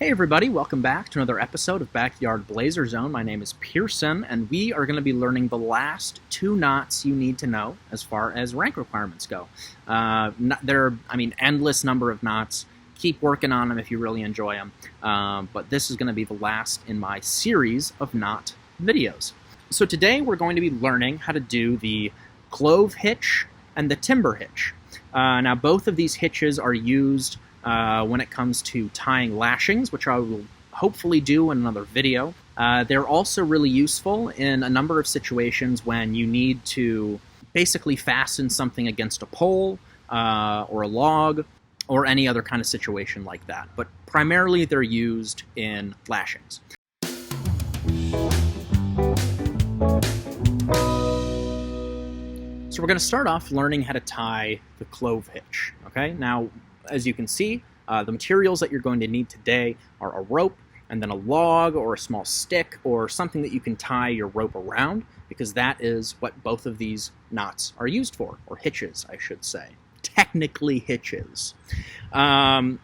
Hey everybody, welcome back to another episode of Backyard Blazerzone. My name is Pearson, and we are going to be learning the last two knots you need to know as far as rank requirements go. There are, endless number of knots. Keep working on them if you really enjoy them. But this is going to be the last in my series of knot videos. So today we're going to be learning how to do the Clove Hitch and the Timber Hitch. Now both of these hitches are used when it comes to tying lashings, which I will hopefully do in another video. They're also really useful in a number of situations when you need to basically fasten something against a pole or a log or any other kind of situation like that. But primarily they're used in lashings. So we're going to start off learning how to tie the Clove Hitch. Okay, now as you can see, the materials that you're going to need today are a rope and then a log or a small stick or something that you can tie your rope around, because that is what both of these knots are used for, or hitches, I should say. Technically hitches. Now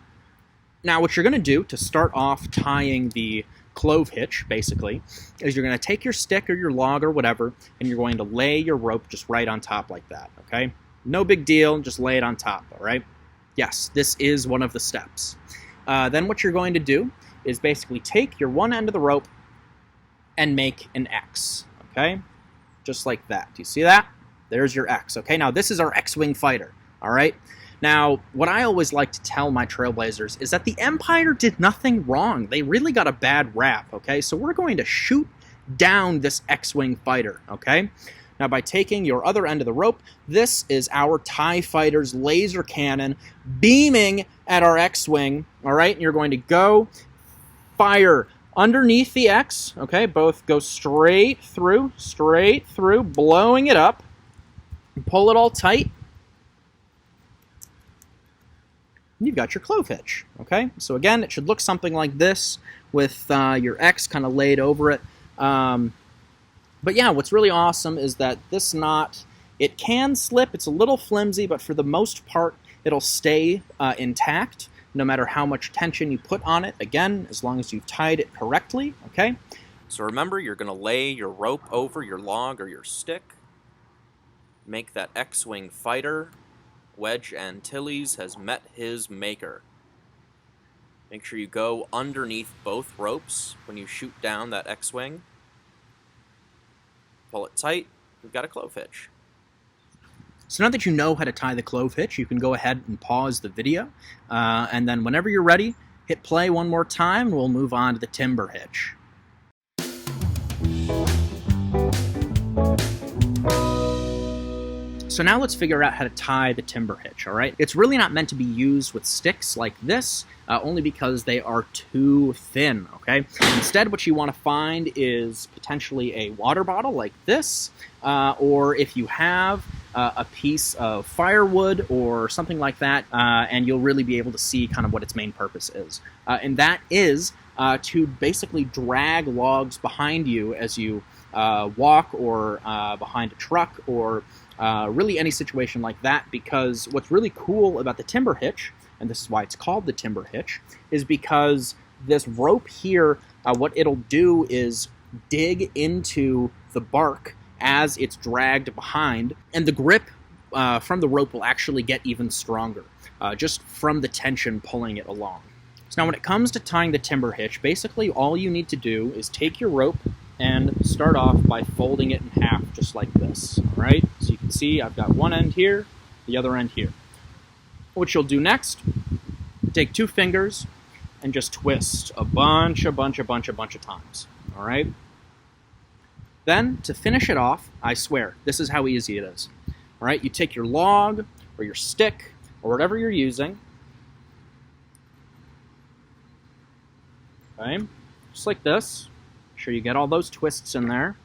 what you're going to do to start off tying the Clove Hitch, basically, is you're going to take your stick or your log or whatever, and you're going to lay your rope just right on top like that, okay? No big deal, just lay it on top, all right? Yes, this is one of the steps. Then what you're going to do is basically take your one end of the rope and make an X, okay? Just like that. Do you see that? There's your X, okay? Now, this is our X-Wing fighter, all right? Now, what I always like to tell my Trailblazers is that the Empire did nothing wrong. They really got a bad rap, okay? So we're going to shoot down this X-Wing fighter, okay? Now, by taking your other end of the rope, this is our TIE Fighter's laser cannon beaming at our X-Wing, all right? And you're going to go fire underneath the X, okay? Both go straight through, blowing it up. Pull it all tight. And you've got your Clove Hitch, okay? So again, it should look something like this with your X kind of laid over it. But yeah, what's really awesome is that this knot, it can slip, it's a little flimsy, but for the most part, it'll stay intact, no matter how much tension you put on it, again, as long as you've tied it correctly, okay? So remember, you're going to lay your rope over your log or your stick, make that X-Wing fighter, Wedge Antilles has met his maker. Make sure you go underneath both ropes when you shoot down that X-Wing. Pull it tight, we've got a Clove Hitch. So now that you know how to tie the Clove Hitch, you can go ahead and pause the video, and then whenever you're ready, hit play one more time, and we'll move on to the Timber Hitch. So now let's figure out how to tie the Timber Hitch, all right? It's really not meant to be used with sticks like this, only because they are too thin, okay? Instead, what you want to find is potentially a water bottle like this, or if you have a piece of firewood or something like that, and you'll really be able to see kind of what its main purpose is. And that is to basically drag logs behind you as you walk or behind a truck or really any situation like that, because what's really cool about the Timber Hitch, and this is why it's called the Timber Hitch, is because this rope here, what it'll do is dig into the bark as it's dragged behind, and the grip from the rope will actually get even stronger, just from the tension pulling it along. So now when it comes to tying the Timber Hitch, basically all you need to do is take your rope and start off by folding it in half, just like this, all right? So you can see I've got one end here, the other end here. What you'll do next, take two fingers and just twist a bunch of times, all right? Then, to finish it off, I swear, this is how easy it is, all right? You take your log or your stick or whatever you're using, okay, just like this. Make sure you get all those twists in there.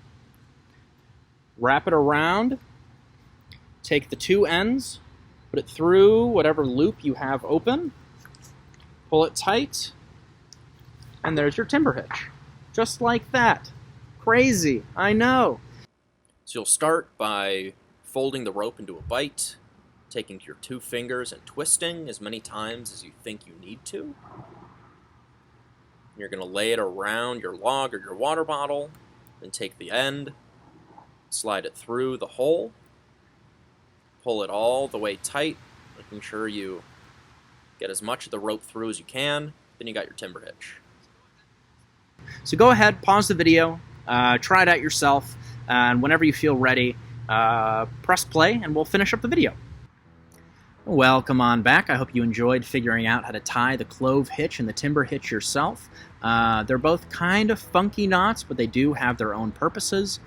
Wrap it around. Take the two ends, put it through whatever loop you have open, pull it tight, and there's your Timber Hitch. Just like that. Crazy, I know. So you'll start by folding the rope into a bite, taking your two fingers and twisting as many times as you think you need to. You're going to lay it around your log or your water bottle, then take the end, slide it through the hole, pull it all the way tight, making sure you get as much of the rope through as you can. Then you got your timber hitch. So go ahead, pause the video, try it out yourself, and whenever you feel ready, press play and we'll finish up the video. Welcome on back. I hope you enjoyed figuring out how to tie the clove hitch and the timber hitch yourself. They're both kind of funky knots, but they do have their own purposes,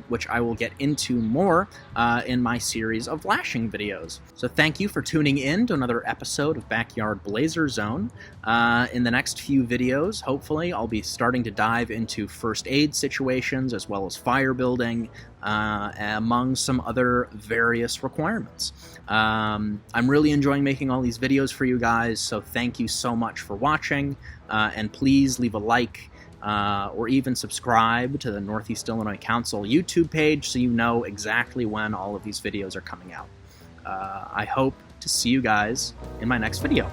which I will get into more in my series of lashing videos. So thank you for tuning in to another episode of Backyard Blazerzone. In the next few videos, hopefully, I'll be starting to dive into first aid situations as well as fire building, among some other various requirements. I'm really enjoying making all these videos for you guys, so thank you so much for watching, and please leave a like or even subscribe to the Northeast Illinois Council YouTube page so you know exactly when all of these videos are coming out. I hope to see you guys in my next video.